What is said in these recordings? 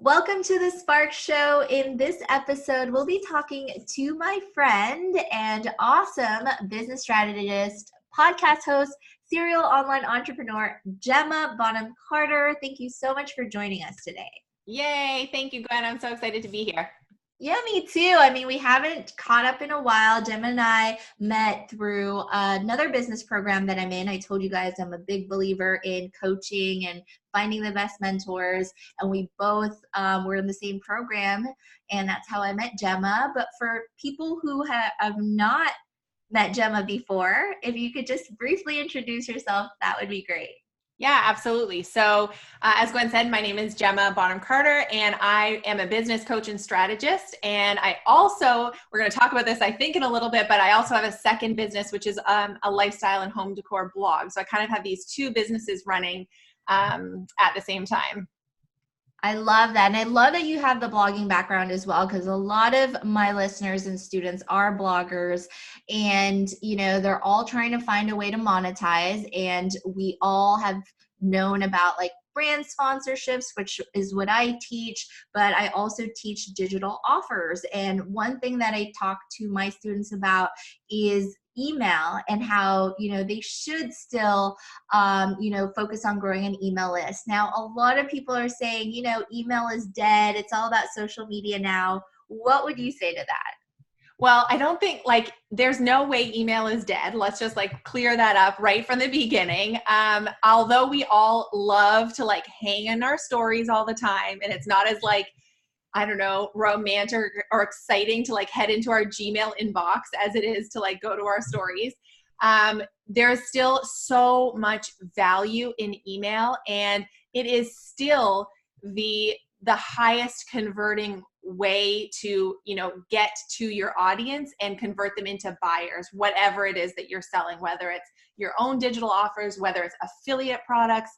Welcome to the Spark Show. In this episode, we'll be talking to my friend and awesome business strategist, podcast host, serial online entrepreneur, Gemma Bonham-Carter. Thank you so much for joining us today. Yay. Thank you, Gwen. I'm so excited to be here. Yeah, me too. I mean, we haven't caught up in a while. Gemma and I met through another business program that I'm in. I told you guys I'm a big believer in coaching and finding the best mentors. And we both were in the same program. And that's how I met Gemma. But for people who have not met Gemma before, if you could just briefly introduce yourself, that would be great. Yeah, absolutely. So as Gwen said, my name is Gemma Bonham-Carter, and I am a business coach and strategist. And I also, we're going to talk about this, I think, in a little bit, but I also have a second business, which is a lifestyle and home decor blog. So I kind of have these two businesses running at the same time. I love that. And I love that you have the blogging background as well, because a lot of my listeners and students are bloggers and, you know, they're all trying to find a way to monetize. And we all have known about like brand sponsorships, which is what I teach, but I also teach digital offers. And one thing that I talk to my students about is email and how, you know, they should still, focus on growing an email list. Now, a lot of people are saying, you know, email is dead. It's all about social media now. What would you say to that? Well, I don't think there's no way email is dead. Let's just clear that up right from the beginning. Although we all love to hang in our stories all the time, and it's not as I don't know, romantic or exciting to head into our Gmail inbox as it is to go to our stories. There's still so much value in email, and it is still the highest converting way to, get to your audience and convert them into buyers, whatever it is that you're selling, whether it's your own digital offers, whether it's affiliate products,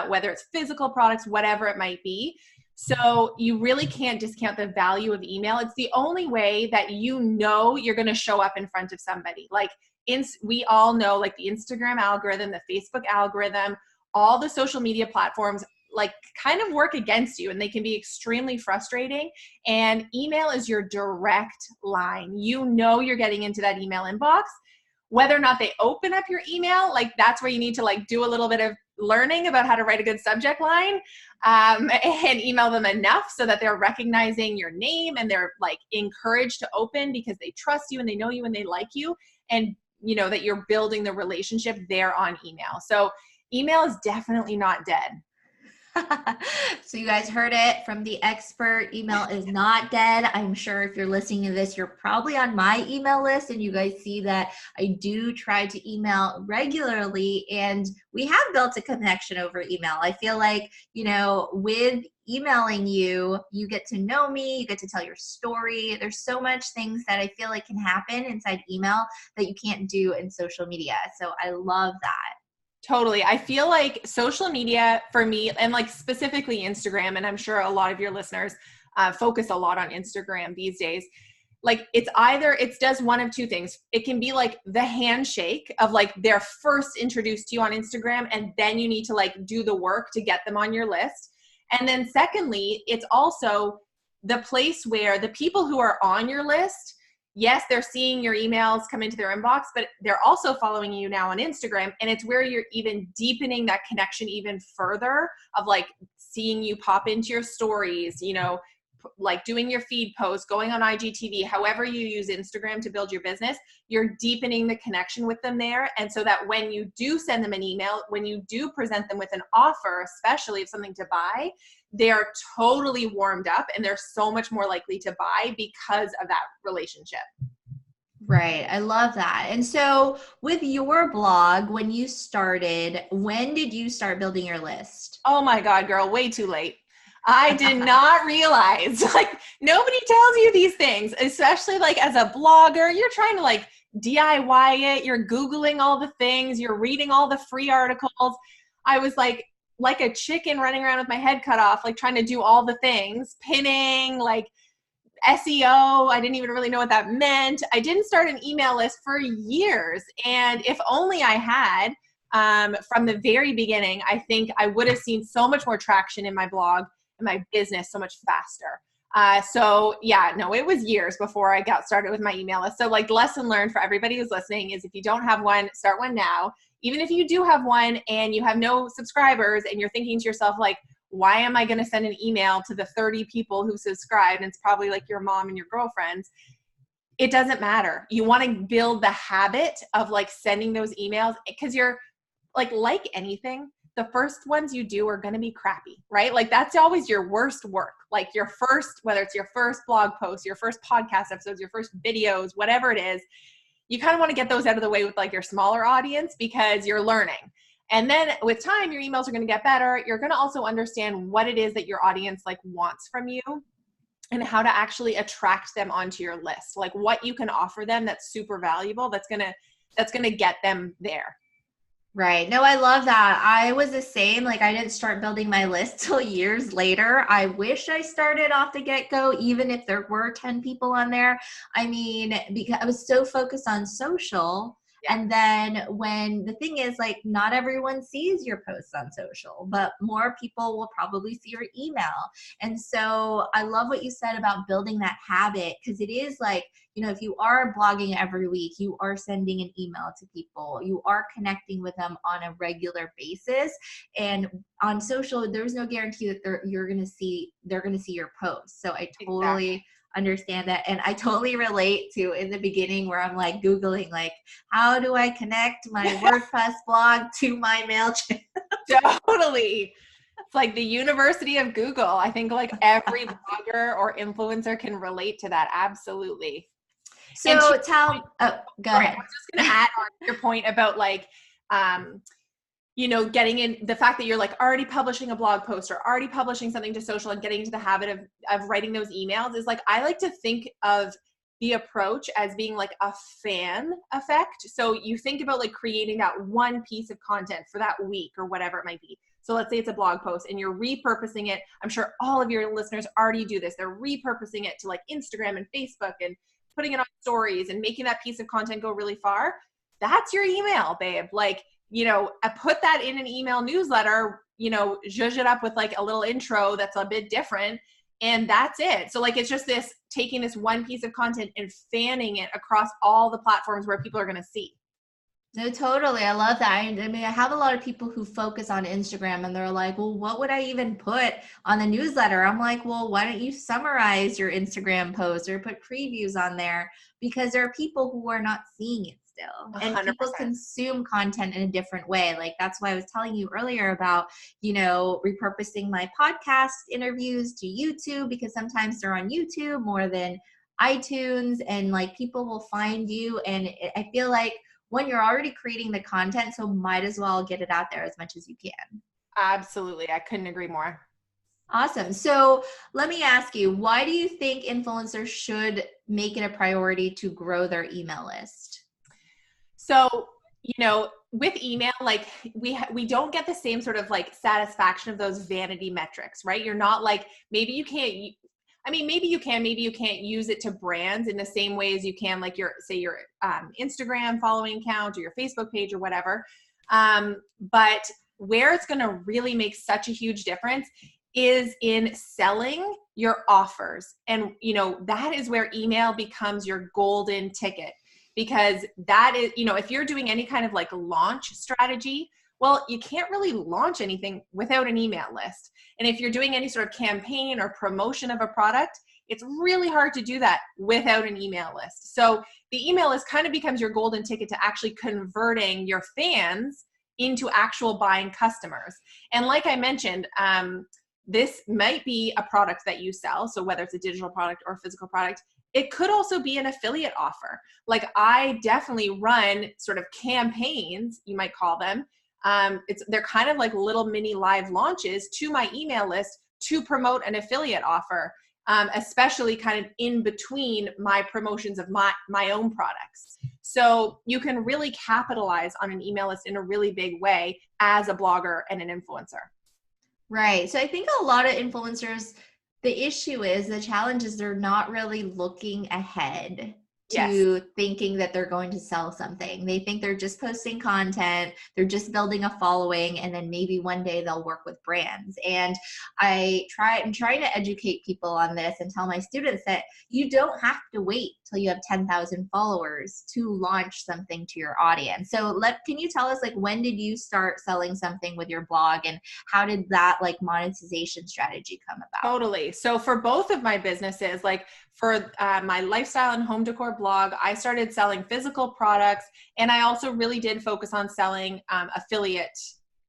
whether it's physical products, whatever it might be. So you really can't discount the value of email. It's the only way that you're going to show up in front of somebody. We all know the Instagram algorithm, the Facebook algorithm, all the social media platforms kind of work against you, and they can be extremely frustrating. And email is your direct line. You're getting into that email inbox. Whether or not they open up your email, that's where you need to do a little bit of learning about how to write a good subject line, and email them enough so that they're recognizing your name and they're encouraged to open because they trust you and they know you and they like you, and that you're building the relationship there on email. So email is definitely not dead. So you guys heard it from the expert. Email is not dead. I'm sure if you're listening to this, you're probably on my email list, and you guys see that I do try to email regularly, and we have built a connection over email. I feel like, with emailing you, you get to know me, you get to tell your story. There's so much things that I feel like can happen inside email that you can't do in social media. So I love that. Totally. I feel like social media for me, and specifically Instagram, and I'm sure a lot of your listeners focus a lot on Instagram these days. It does one of two things. It can be the handshake of they're first introduced to you on Instagram, and then you need to do the work to get them on your list. And then secondly, it's also the place where the people who are on your list, yes, they're seeing your emails come into their inbox, but they're also following you now on Instagram. And it's where you're even deepening that connection even further of seeing you pop into your stories, doing your feed posts, going on IGTV, however you use Instagram to build your business, you're deepening the connection with them there. And so that when you do send them an email, when you do present them with an offer, especially if something to buy, they're totally warmed up and they're so much more likely to buy because of that relationship. Right. I love that. And so with your blog, when you started, when did you start building your list? Oh my God, girl, way too late. I did not realize, nobody tells you these things, especially as a blogger, you're trying to DIY it. You're Googling all the things, you're reading all the free articles. I was like a chicken running around with my head cut off, trying to do all the things, pinning, SEO. I didn't even really know what that meant. I didn't start an email list for years. And if only I had, from the very beginning, I think I would have seen so much more traction in my blog and my business so much faster. So yeah, no, it was years before I got started with my email list. So like, lesson learned for everybody who's listening is if you don't have one, start one now. Even if you do have one and you have no subscribers and you're thinking to yourself like, why am I going to send an email to the 30 people who subscribed? And it's probably like your mom and your girlfriends. It doesn't matter. You want to build the habit of like sending those emails, because you're like anything, the first ones you do are going to be crappy, right? Like that's always your worst work. Like your first, whether it's your first blog post, your first podcast episodes, your first videos, whatever it is, you kind of want to get those out of the way with like your smaller audience because you're learning. And then with time, your emails are going to get better. You're going to also understand what it is that your audience like wants from you and how to actually attract them onto your list. Like what you can offer them that's super valuable, that's going to get them there. Right. No, I love that. I was the same. Like I didn't start building my list till years later. I wish I started off the get-go, even if there were 10 people on there. I mean, because I was so focused on social. Yeah. And then when the thing is like, not everyone sees your posts on social, but more people will probably see your email. And so I love what you said about building that habit, because it is like, you know, if you are blogging every week, you are sending an email to people, you are connecting with them on a regular basis. And on social, there's no guarantee that they're going to see your posts. So I totally understand that. And I totally relate to in the beginning where I'm like Googling, like, how do I connect my WordPress blog to my MailChimp? Totally. It's like the University of Google. I think like every blogger or influencer can relate to that. Absolutely. So go ahead. I was just going to add on your point about like, you know, getting in the fact that you're like already publishing a blog post or already publishing something to social and getting into the habit of writing those emails is like, I like to think of the approach as being like a fan effect. So you think about like creating that one piece of content for that week or whatever it might be. So let's say it's a blog post and you're repurposing it. I'm sure all of your listeners already do this. They're repurposing it to like Instagram and Facebook and putting it on stories and making that piece of content go really far. That's your email, babe. Like, you know, I put that in an email newsletter, you know, zhuzh it up with like a little intro that's a bit different. And that's it. So like, it's just this, taking this one piece of content and fanning it across all the platforms where people are going to see. No, totally. I love that. I mean, I have a lot of people who focus on Instagram and they're like, well, what would I even put on the newsletter? I'm like, well, why don't you summarize your Instagram post or put previews on there? Because there are people who are not seeing it still. 100%. And people consume content in a different way. Like that's why I was telling you earlier about, you know, repurposing my podcast interviews to YouTube, because sometimes they're on YouTube more than iTunes, and like people will find you. And I feel like when you're already creating the content, so might as well get it out there as much as you can. Absolutely. I couldn't agree more. Awesome. So let me ask you, why do you think influencers should make it a priority to grow their email list? So, you know, with email, like we don't get the same sort of like satisfaction of those vanity metrics, right? You're not like, maybe you can't use it to brands in the same way as you can like your Instagram following count or your Facebook page or whatever. But where it's going to really make such a huge difference is in selling your offers. And, you know, that is where email becomes your golden ticket, because that is, you know, if you're doing any kind of like launch strategy, well, you can't really launch anything without an email list. And if you're doing any sort of campaign or promotion of a product, it's really hard to do that without an email list. So the email list kind of becomes your golden ticket to actually converting your fans into actual buying customers. And like I mentioned, this might be a product that you sell. So whether it's a digital product or a physical product, it could also be an affiliate offer. Like I definitely run sort of campaigns, you might call them. They're kind of like little mini live launches to my email list to promote an affiliate offer, especially kind of in between my promotions of my own products. So you can really capitalize on an email list in a really big way as a blogger and an influencer. Right. So I think a lot of influencers, the challenge is they're not really looking ahead. Yes. to thinking that they're going to sell something. They think they're just posting content, they're just building a following, and then maybe one day they'll work with brands. And I'm trying to educate people on this and tell my students that you don't have to wait till you have 10,000 followers to launch something to your audience. So can you tell us, like, when did you start selling something with your blog, and how did that like monetization strategy come about? Totally. So for both of my businesses, like for my lifestyle and home decor blog, I started selling physical products, and I also really did focus on selling affiliate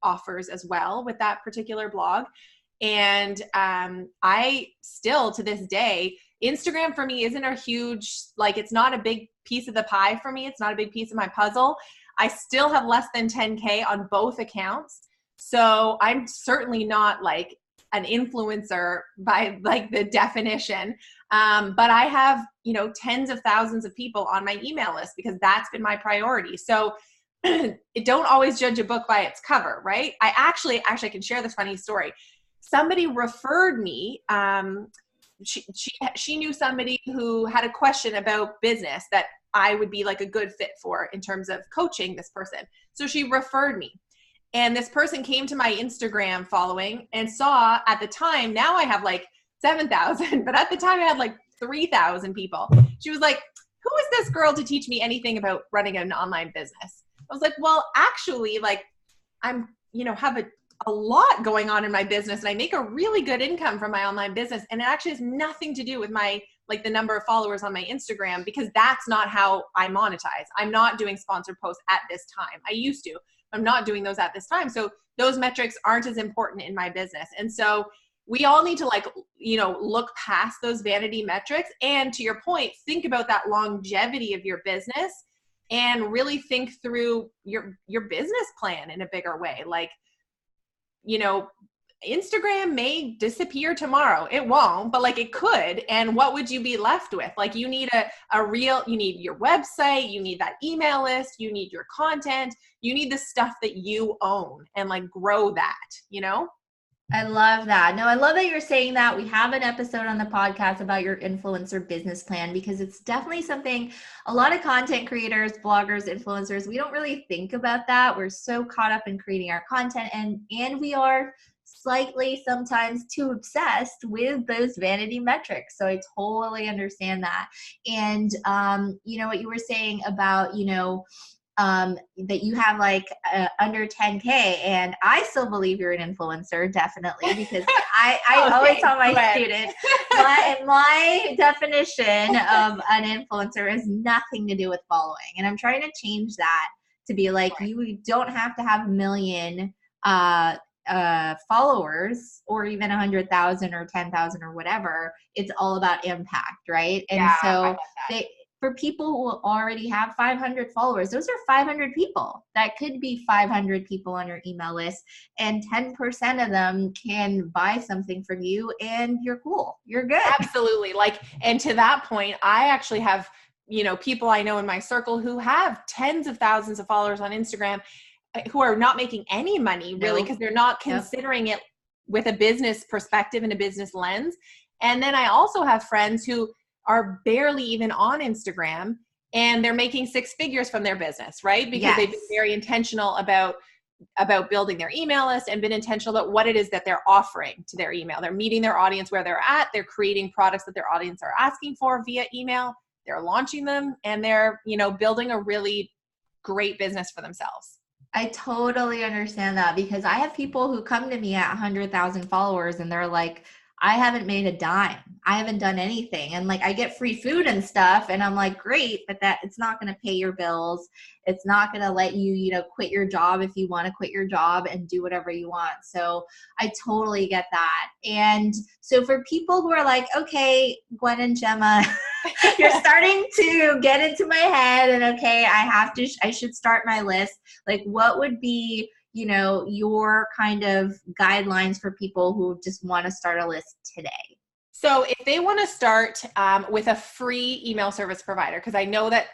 offers as well with that particular blog. And I still, to this day, Instagram for me isn't a huge, like, it's not a big piece of the pie for me. It's not a big piece of my puzzle. I still have less than 10K on both accounts. So I'm certainly not like an influencer by like the definition. But I have, tens of thousands of people on my email list because that's been my priority. So don't always judge a book by its cover, right? I can share this funny story. Somebody referred me. She knew somebody who had a question about business that I would be like a good fit for in terms of coaching this person. So she referred me. And this person came to my Instagram following and saw at the time, now I have like 7,000, but at the time I had like 3,000 people. She was like, who is this girl to teach me anything about running an online business? I was like, well, actually, like I'm, have a lot going on in my business, and I make a really good income from my online business. And it actually has nothing to do with my, like the number of followers on my Instagram, because that's not how I monetize. I'm not doing sponsored posts at this time. I used to. I'm not doing those at this time. So those metrics aren't as important in my business. And so we all need to look past those vanity metrics. And to your point, think about that longevity of your business and really think through your business plan in a bigger way. Like, Instagram may disappear tomorrow. It won't, but like it could. And what would you be left with? Like you need you need your website, you need that email list, you need your content, you need the stuff that you own and like grow that, I love that. No, I love that you're saying that. We have an episode on the podcast about your influencer business plan, because it's definitely something a lot of content creators, bloggers, influencers, we don't really think about that. We're so caught up in creating our content, and we are slightly sometimes too obsessed with those vanity metrics. So I totally understand that. And what you were saying about, that you have like under 10K, and I still believe you're an influencer, definitely, because I always tell my students, my definition of an influencer has nothing to do with following. And I'm trying to change that to be like, you don't have to have a million followers or even 100,000 or 10,000 or whatever. It's all about impact, right? And so for people who already have 500 followers, those are 500 people. That could be 500 people on your email list, and 10% of them can buy something from you, and you're cool. You're good. Absolutely. And to that point, I actually have, people I know in my circle who have tens of thousands of followers on Instagram who are not making any money really, because they're not considering it with a business perspective and a business lens. And then I also have friends who are barely even on Instagram, and they're making six figures from their business, right? Because they've been very intentional about building their email list and been intentional about what it is that they're offering to their email. They're meeting their audience where they're at. They're creating products that their audience are asking for via email. They're launching them, and they're, building a really great business for themselves. I totally understand that, because I have people who come to me at 100,000 followers and they're like, I haven't made a dime. I haven't done anything. And like, I get free food and stuff. And I'm like, great, but it's not going to pay your bills. It's not going to let you, quit your job if you want to quit your job and do whatever you want. So I totally get that. And so for people who are like, okay, Gwen and Gemma, you're starting to get into my head, and okay, I should start my list. Like, what would be, your kind of guidelines for people who just want to start a list today? So if they want to start with a free email service provider, because I know that,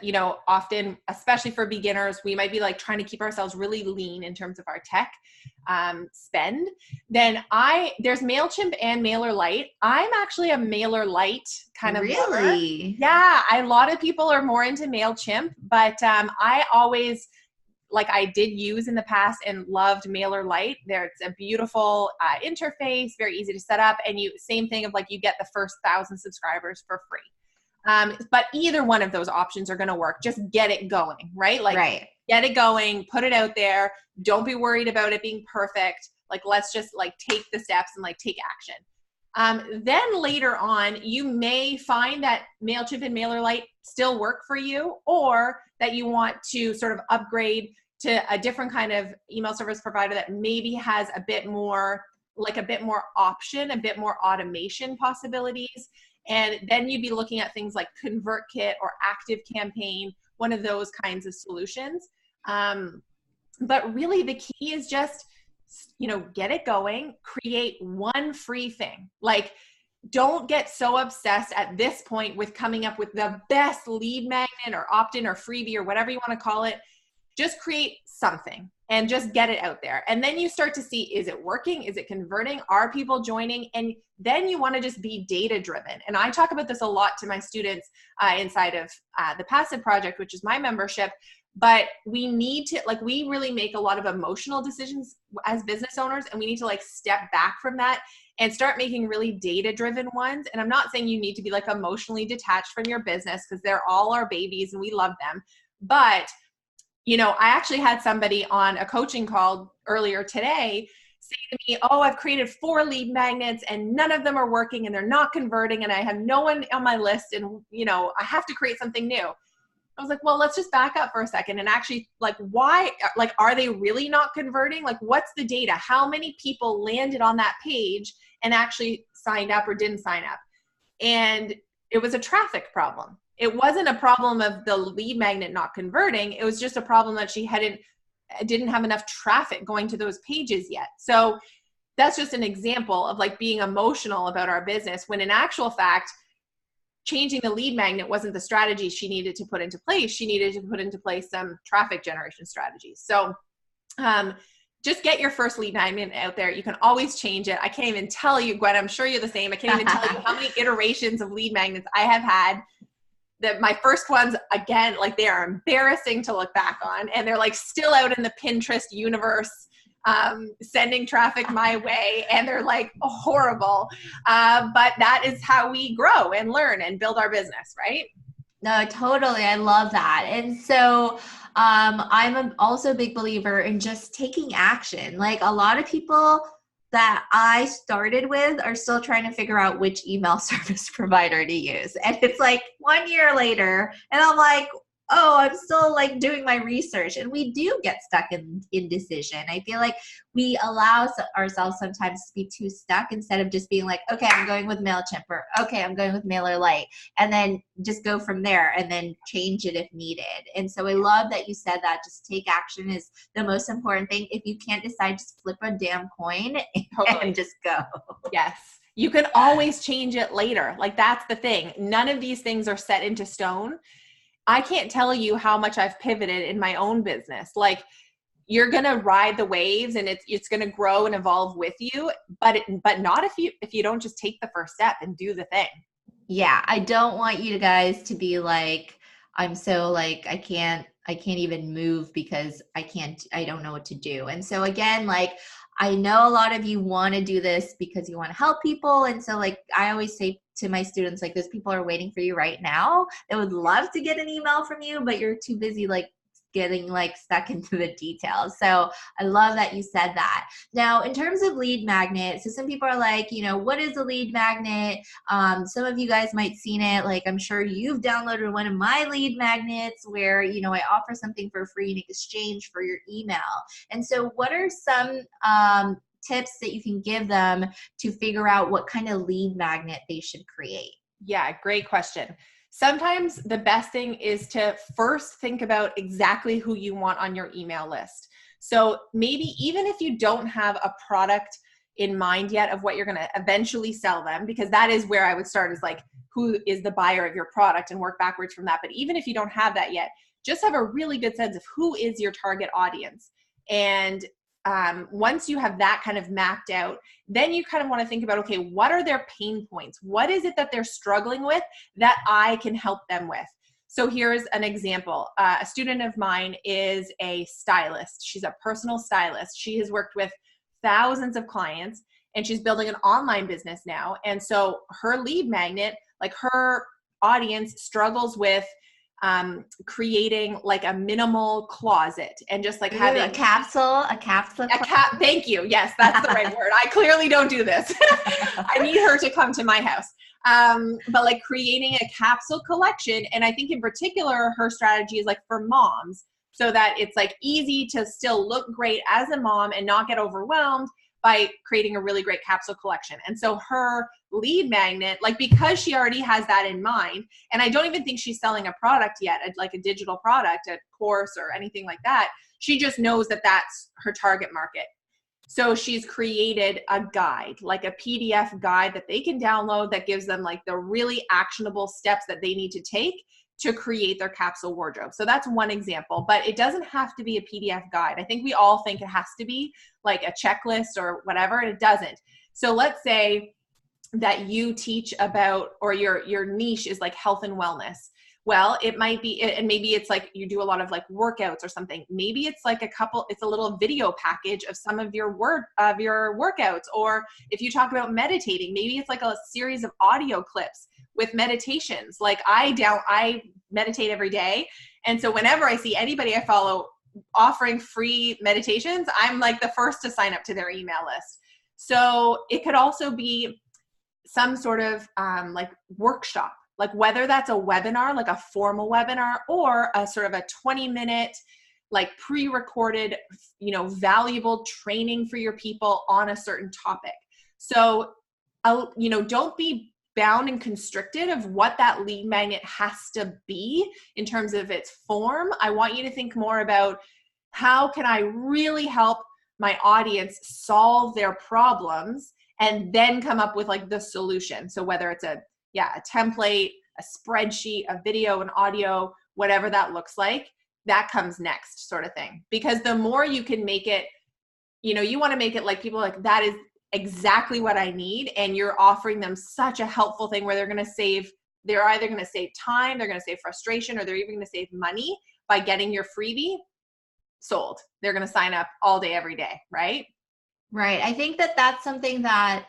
often, especially for beginners, we might be like trying to keep ourselves really lean in terms of our tech spend, then there's MailChimp and MailerLite. I'm actually a MailerLite kind of lover. Really? Yeah, a lot of people are more into MailChimp, but I always I did use in the past and loved MailerLite. It's a beautiful interface, very easy to set up. And same thing of you get the first 1,000 subscribers for free. But either one of those options are going to work. Just get it going, right? Right. Get it going, put it out there. Don't be worried about it being perfect. Let's just take the steps and take action. Then later on, you may find that MailChimp and MailerLite still work for you, or that you want to sort of upgrade to a different kind of email service provider that maybe has a bit more option, a bit more automation possibilities. And then you'd be looking at things like ConvertKit or ActiveCampaign, one of those kinds of solutions. But really the key is just, get it going, create one free thing. Don't get so obsessed at this point with coming up with the best lead magnet or opt-in or freebie or whatever you want to call it. Just create something and just get it out there. And then you start to see, is it working? Is it converting? Are people joining? And then you want to just be data driven. And I talk about this a lot to my students inside of the Passive Project, which is my membership. But we need to, we really make a lot of emotional decisions as business owners, and we need to step back from that and start making really data-driven ones. And I'm not saying you need to be emotionally detached from your business, because they're all our babies and we love them. But, I actually had somebody on a coaching call earlier today say to me, oh, I've created 4 lead magnets and none of them are working and they're not converting and I have no one on my list and, I have to create something new. I was like, well, let's just back up for a second and actually why, are they really not converting? What's the data? How many people landed on that page and actually signed up or didn't sign up? And it was a traffic problem. It wasn't a problem of the lead magnet not converting. It was just a problem that she didn't have enough traffic going to those pages yet. So that's just an example of being emotional about our business, when in actual fact, changing the lead magnet wasn't the strategy she needed to put into place. She needed to put into place some traffic generation strategies. So just get your first lead magnet out there. You can always change it. I can't even tell you, Gwen, I'm sure you're the same. I can't even tell you how many iterations of lead magnets I have had. That my first ones, again, they are embarrassing to look back on, and they're still out in the Pinterest universe, sending traffic my way, and they're horrible. But that is how we grow and learn and build our business, right? No, totally. I love that. And so I'm also a big believer in just taking action. A lot of people that I started with are still trying to figure out which email service provider to use. And it's 1 year later, and I'm like, oh, I'm still doing my research. And we do get stuck in indecision. I feel like we allow ourselves sometimes to be too stuck, instead of just being okay, I'm going with MailChimp, or okay, I'm going with MailerLite, and then just go from there and then change it if needed. And so I love that you said that just take action is the most important thing. If you can't decide, just flip a damn coin and just go. Yes. You can always change it later. That's the thing. None of these things are set into stone. I can't tell you how much I've pivoted in my own business. You're going to ride the waves and it's going to grow and evolve with you, but not if you don't just take the first step and do the thing. Yeah. I don't want you guys to be I'm so I can't even move because I don't know what to do. And so again, I know a lot of you want to do this because you want to help people. And so I always say to my students, those people are waiting for you right now. They would love to get an email from you, but you're too busy getting stuck into the details. So I love that you said that. Now, in terms of lead magnet, so some people are what is a lead magnet? Some of you guys might seen it. I'm sure you've downloaded one of my lead magnets where, I offer something for free in exchange for your email. And so what are some tips that you can give them to figure out what kind of lead magnet they should create? Yeah, great question. Sometimes the best thing is to first think about exactly who you want on your email list. So maybe even if you don't have a product in mind yet of what you're going to eventually sell them, because that is where I would start, is like, who is the buyer of your product, and work backwards from that. But even if you don't have that yet, just have a really good sense of who is your target audience. And once you have that kind of mapped out, then you kind of want to think about, okay, what are their pain points? What is it that they're struggling with that I can help them with? So here's an example. A student of mine is a stylist. She's a personal stylist. She has worked with thousands of clients, and she's building an online business now. And so her lead magnet, like her audience, struggles with creating like a minimal closet, and just like having a capsule. Thank you. Yes, that's the right word. I clearly don't do this. I need her to come to my house. But like creating a capsule collection. And I think in particular, her strategy is like for moms, so that it's like easy to still look great as a mom and not get overwhelmed by creating a really great capsule collection. And so her lead magnet, like, because she already has that in mind, and I don't even think she's selling a product yet, like a digital product, a course or anything like that. She just knows that that's her target market. So she's created a guide, like a PDF guide that they can download, that gives them like the really actionable steps that they need to take to create their capsule wardrobe. So that's one example, but it doesn't have to be a PDF guide. I think we all think it has to be like a checklist or whatever, and it doesn't. So let's say that you teach about, or your niche is like health and wellness. Well, it might be, and maybe it's like you do a lot of like workouts or something. Maybe it's like it's a little video package of some of your workouts. Or if you talk about meditating, maybe it's like a series of audio clips with meditations. Like I meditate every day. And so whenever I see anybody I follow offering free meditations, I'm like the first to sign up to their email list. So it could also be some sort of like workshop, like whether that's a webinar, like a formal webinar, or a sort of a 20-minute, like pre-recorded, valuable training for your people on a certain topic. So, don't be bound and constricted of what that lead magnet has to be in terms of its form. I want you to think more about, how can I really help my audience solve their problems, and then come up with like the solution. So whether it's a template, a spreadsheet, a video, an audio, whatever that looks like, that comes next, sort of thing. Because the more you can make it, you want to make it like people like, that is exactly what I need. And you're offering them such a helpful thing where they're either going to save time, they're going to save frustration, or they're even going to save money by getting your freebie. Sold. They're going to sign up all day, every day, right? Right. I think that that's something that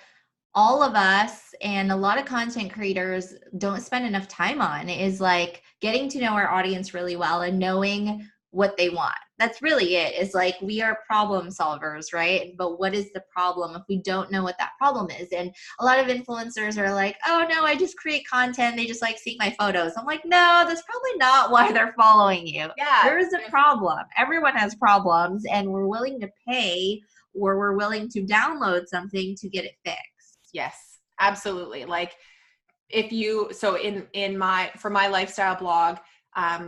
all of us and a lot of content creators don't spend enough time on, is like getting to know our audience really well and knowing what they want. That's really it. Is like, we are problem solvers, right? But what is the problem if we don't know what that problem is? And a lot of influencers are like, oh no, I just create content. They just like see my photos. I'm like, no, that's probably not why they're following you. Yeah. There is a problem. Everyone has problems, and we're willing to pay, or we're willing to download something to get it fixed. Yes, absolutely. Like for my lifestyle blog,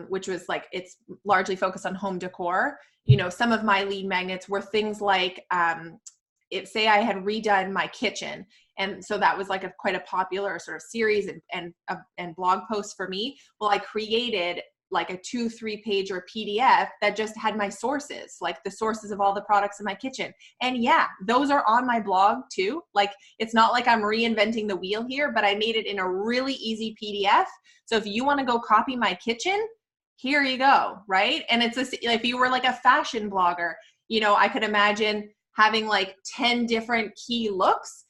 which was like, it's largely focused on home decor, some of my lead magnets were things like, say I had redone my kitchen. And so that was like quite a popular sort of series and blog post for me. Well, I created like a 2-3 page or PDF that just had my sources, like the sources of all the products in my kitchen. And yeah, those are on my blog too. Like, it's not like I'm reinventing the wheel here, but I made it in a really easy PDF. So if you want to go copy my kitchen, here you go. Right. And if you were like a fashion blogger, I could imagine having like 10 different key looks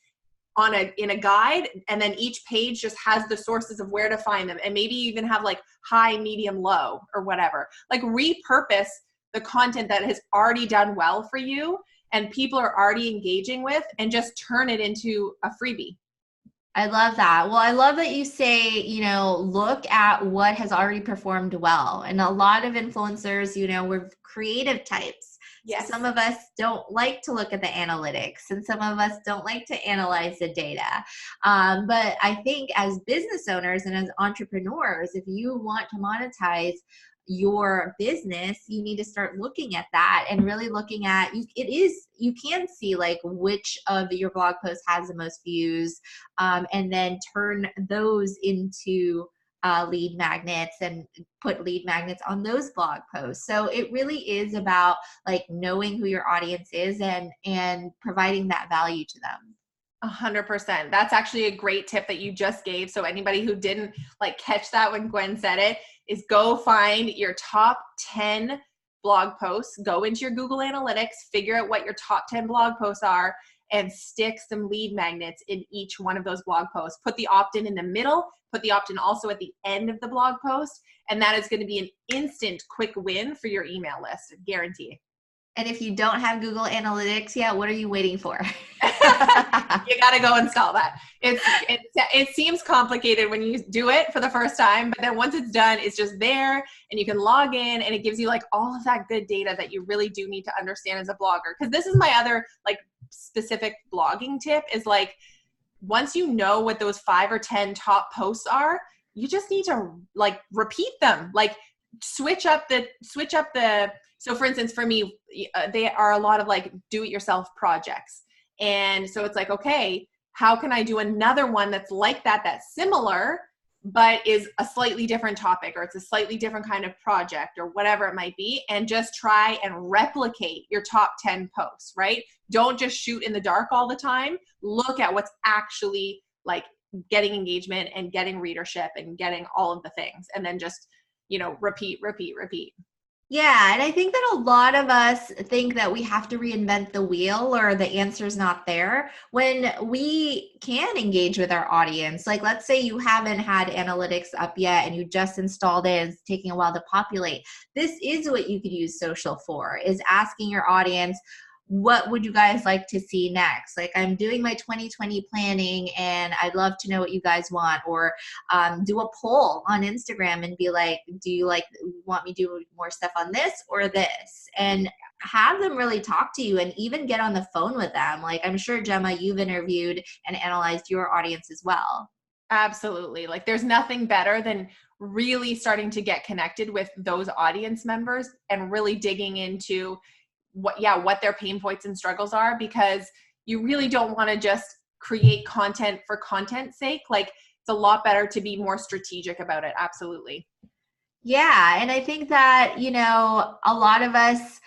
in a guide, and then each page just has the sources of where to find them, and maybe even have like high, medium, low, or whatever. Like, repurpose the content that has already done well for you and people are already engaging with, and just turn it into a freebie. I love that. Well, I love that you say, look at what has already performed well. And a lot of influencers, we're creative types. Yes. So some of us don't like to look at the analytics, and some of us don't like to analyze the data. But I think as business owners and as entrepreneurs, if you want to monetize, your business, you need to start looking at that and really looking at, you can see like which of your blog posts has the most views, and then turn those into lead magnets and put lead magnets on those blog posts. So it really is about like knowing who your audience is and providing that value to them. 100%. That's actually a great tip that you just gave. So anybody who didn't like catch that when Gwen said it, is go find your top 10 blog posts, go into your Google Analytics, figure out what your top 10 blog posts are, and stick some lead magnets in each one of those blog posts. Put the opt-in in the middle, put the opt-in also at the end of the blog post, and that is going to be an instant quick win for your email list, guarantee. And if you don't have Google Analytics yet, what are you waiting for? You got to go install that. It seems complicated when you do it for the first time, but then once it's done, it's just there and you can log in and it gives you like all of that good data that you really do need to understand as a blogger. Because this is my other like specific blogging tip is like, once you know what those 5 or 10 top posts are, you just need to like repeat them, like switch up the, so for instance, for me, they are a lot of like do-it-yourself projects. And so it's like, okay, how can I do another one that's like that, that's similar, but is a slightly different topic, or it's a slightly different kind of project, or whatever it might be, and just try and replicate your top 10 posts, right? Don't just shoot in the dark all the time. Look at what's actually like getting engagement and getting readership and getting all of the things, and then just, repeat. Yeah, and I think that a lot of us think that we have to reinvent the wheel or the answer's not there when we can engage with our audience. Like, let's say you haven't had analytics up yet and you just installed it and it's taking a while to populate. This is what you could use social for, is asking your audience, what would you guys like to see next? Like, I'm doing my 2020 planning and I'd love to know what you guys want. Or do a poll on Instagram and be like, do you want me to do more stuff on this or this? And have them really talk to you and even get on the phone with them. Like, I'm sure, Gemma, you've interviewed and analyzed your audience as well. Absolutely. Like, there's nothing better than really starting to get connected with those audience members and really digging into what their pain points and struggles are, because you really don't want to just create content for content's sake. Like, it's a lot better to be more strategic about it. Absolutely. Yeah. And I think that, a lot of us,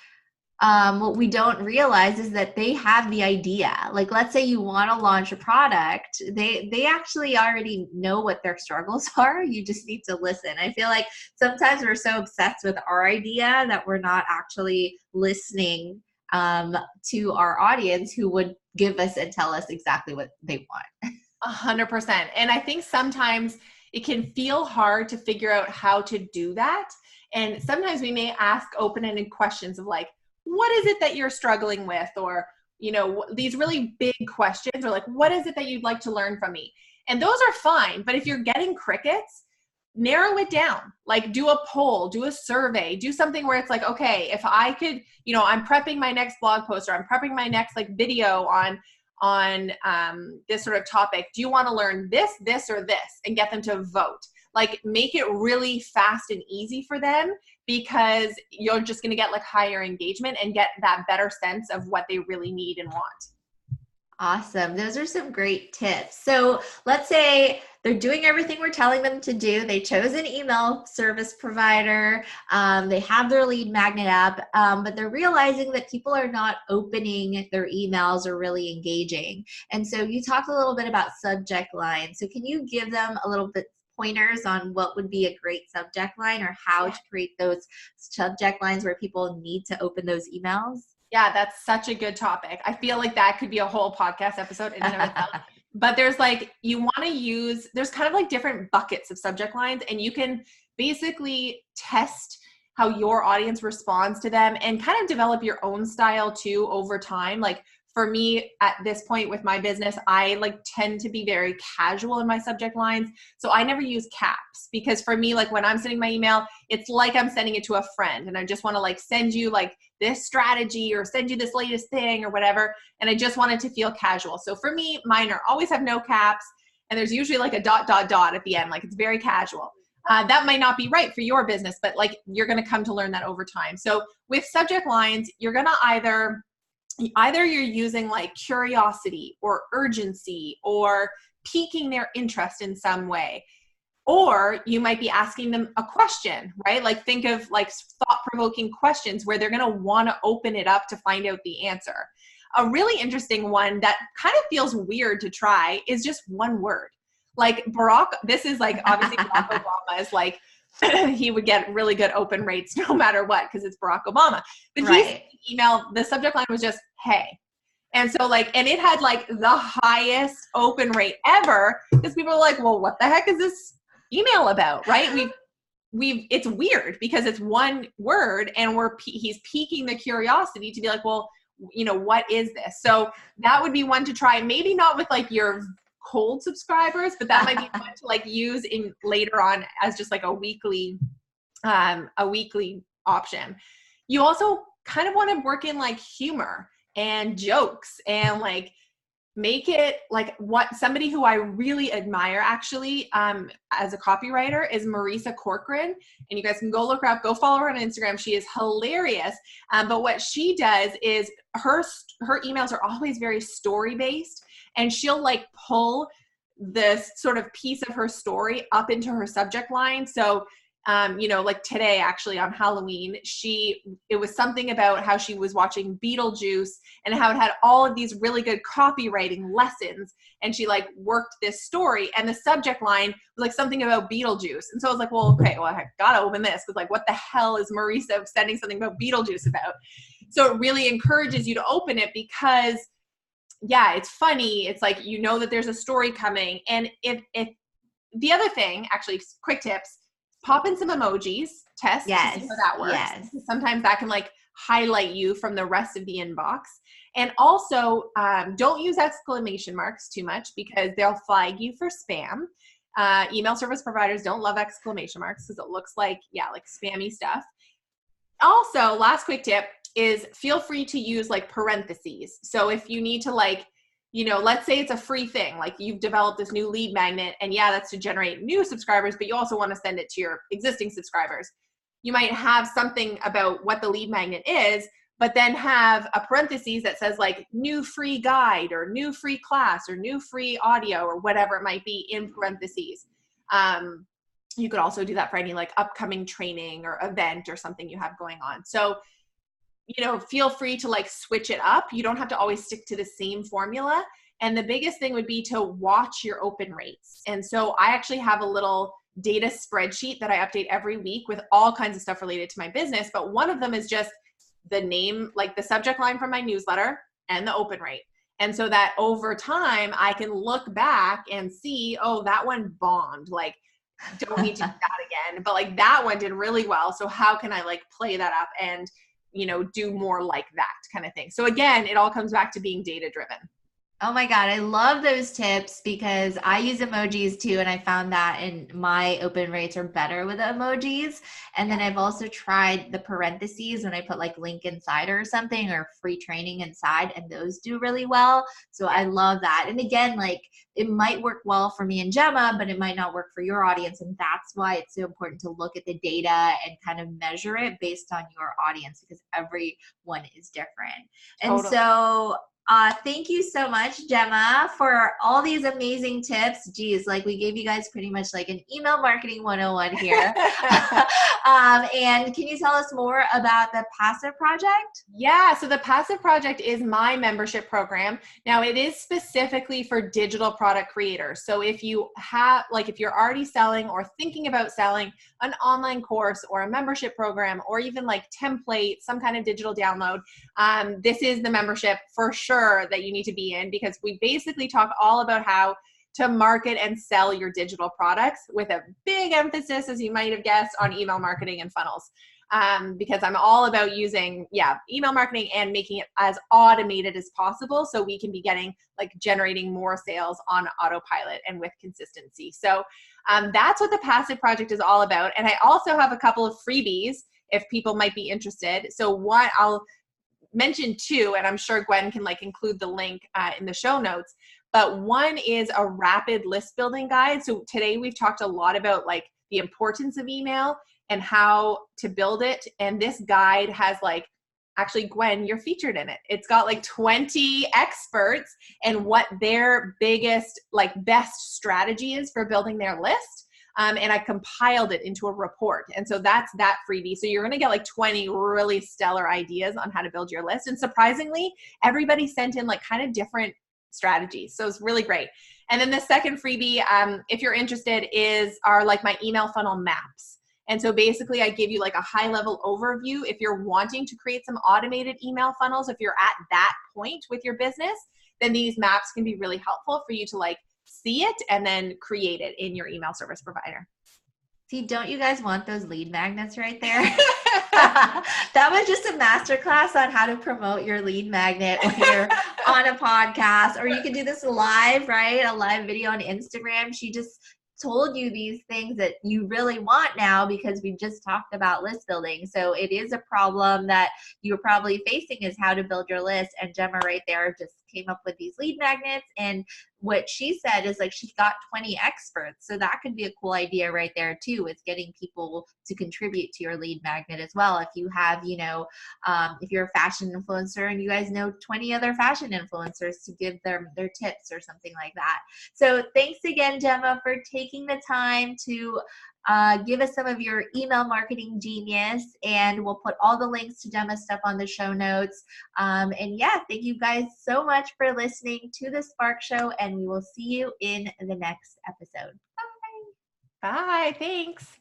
what we don't realize is that they have the idea. Like, let's say you want to launch a product, they actually already know what their struggles are. You just need to listen. I feel like sometimes we're so obsessed with our idea that we're not actually listening to our audience, who would give us and tell us exactly what they want. 100%. And I think sometimes it can feel hard to figure out how to do that. And sometimes we may ask open-ended questions of like, what is it that you're struggling with? Or, these really big questions, or like, what is it that you'd like to learn from me? And those are fine. But if you're getting crickets, narrow it down. Like, do a poll, do a survey, do something where it's like, okay, if I could, I'm prepping my next blog post, or I'm prepping my next like video on this sort of topic. Do you want to learn this, or this? And get them to vote. Like, make it really fast and easy for them, because you're just going to get like higher engagement and get that better sense of what they really need and want. Awesome. Those are some great tips. So let's say they're doing everything we're telling them to do. They chose an email service provider. They have their lead magnet up, but they're realizing that people are not opening their emails or really engaging. And so you talked a little bit about subject lines. So can you give them a little bit pointers on what would be a great subject line, or how to create those subject lines where people need to open those emails? Yeah, that's such a good topic. I feel like that could be a whole podcast episode in and of itself. But there's like, you want to use, there's kind of like different buckets of subject lines, and you can basically test how your audience responds to them and kind of develop your own style too over time. Like, for me at this point with my business, I like tend to be very casual in my subject lines. So I never use caps, because for me, like when I'm sending my email, it's like I'm sending it to a friend and I just want to like send you like this strategy or send you this latest thing or whatever. And I just want it to feel casual. So for me, mine always have no caps, and there's usually like a ... at the end. Like, it's very casual. that might not be right for your business, but like you're going to come to learn that over time. So with subject lines, you're going to either you're using like curiosity or urgency or piquing their interest in some way. Or you might be asking them a question, right? Like think of like thought-provoking questions where they're going to want to open it up to find out the answer. A really interesting one that kind of feels weird to try is just one word. Like this is like obviously Barack Obama is like, he would get really good open rates no matter what because it's Barack Obama. But Right. his email, the subject line was just, hey. And so like, and it had like the highest open rate ever because people are like, well, what the heck is this email about, right? It's weird because it's one word and he's piquing the curiosity to be like, well, you know, what is this? So that would be one to try, maybe not with like your cold subscribers, but that might be one to like use in later on as just like a weekly option. You also kind of want to work in like humor and jokes and like make it like what somebody who I really admire actually as a copywriter is Marisa Corcoran, and you guys can go look her up, go follow her on Instagram. She is hilarious. But what she does is her emails are always very story based, and she'll like pull this sort of piece of her story up into her subject line. So you know, like today actually on Halloween, it was something about how she was watching Beetlejuice and how it had all of these really good copywriting lessons. And she like worked this story and the subject line was like something about Beetlejuice. And so I was like, well, okay, well, I gotta open this because like, what the hell is Marisa sending something about Beetlejuice about? So it really encourages you to open it because yeah, it's funny. It's like, you know that there's a story coming. And if the other thing, actually quick tips, pop in some emojis, test to see how that works. Yes. Sometimes that can like highlight you from the rest of the inbox. And also don't use exclamation marks too much because they'll flag you for spam. Email service providers don't love exclamation marks because it looks like, yeah, like spammy stuff. Also, last quick tip is feel free to use like parentheses. So if you need to like, you know, let's say it's a free thing, like you've developed this new lead magnet and yeah, that's to generate new subscribers, but you also want to send it to your existing subscribers. You might have something about what the lead magnet is, but then have a parentheses that says like new free guide or new free class or new free audio or whatever it might be in parentheses. You could also do that for any like upcoming training or event or something you have going on. So, you know, feel free to like switch it up. You don't have to always stick to the same formula. And the biggest thing would be to watch your open rates. And so I actually have a little data spreadsheet that I update every week with all kinds of stuff related to my business. But one of them is just the name, like the subject line from my newsletter and the open rate. And so that over time I can look back and see, oh, that one bombed. Like, don't need to do that again. But like that one did really well. So how can I like play that up and, you know, do more like that kind of thing. So again, it all comes back to being data driven. Oh my God, I love those tips because I use emojis too. And I found that in my open rates are better with the emojis. And then I've also tried the parentheses when I put like link inside or something or free training inside, and those do really well. So I love that. And again, like it might work well for me and Gemma, but it might not work for your audience. And that's why it's so important to look at the data and kind of measure it based on your audience because everyone is different. And Totally. so thank you so much, Gemma, for all these amazing tips. Geez, like we gave you guys pretty much like an email marketing 101 here. And can you tell us more about the Passive Project? Yeah, so the Passive Project is my membership program. Now it is specifically for digital product creators. So if you have, like if you're already selling or thinking about selling an online course or a membership program or even like template, some kind of digital download, this is the membership for sure that you need to be in because we basically talk all about how to market and sell your digital products with a big emphasis, as you might have guessed, on email marketing and funnels. Because I'm all about using, email marketing and making it as automated as possible so we can be getting like generating more sales on autopilot and with consistency. So that's what the Passive Project is all about. And I also have a couple of freebies if people might be interested. So one, I'll mention two, and I'm sure Gwen can like include the link in the show notes. But one is a rapid list building guide. So today we've talked a lot about like the importance of email and how to build it. And this guide has like, actually, Gwen, you're featured in it. It's got like 20 experts and what their biggest, like best strategy is for building their list. And I compiled it into a report. And so that's that freebie. So you're going to get like 20 really stellar ideas on how to build your list. And surprisingly, everybody sent in like kind of different strategies. So it's really great. And then the second freebie, if you're interested, are like my email funnel maps. And so basically I give you like a high level overview. If you're wanting to create some automated email funnels, if you're at that point with your business, then these maps can be really helpful for you to like see it and then create it in your email service provider. See, don't you guys want those lead magnets right there? That was just a masterclass on how to promote your lead magnet when you're on a podcast, or you can do this live, right? A live video on Instagram. She just told you these things that you really want now because we just talked about list building. So it is a problem that you're probably facing, is how to build your list. And Gemma right there just came up with these lead magnets. And what she said is like she's got 20 experts. So that could be a cool idea right there too, is getting people to contribute to your lead magnet as well. If you have, if you're a fashion influencer and you guys know 20 other fashion influencers to give them their tips or something like that. So thanks again, Gemma, for taking the time to give us some of your email marketing genius, and we'll put all the links to Gemma's stuff on the show notes. And yeah, thank you guys so much for listening to the Spark Show, and we will see you in the next episode. Bye. Bye. Thanks.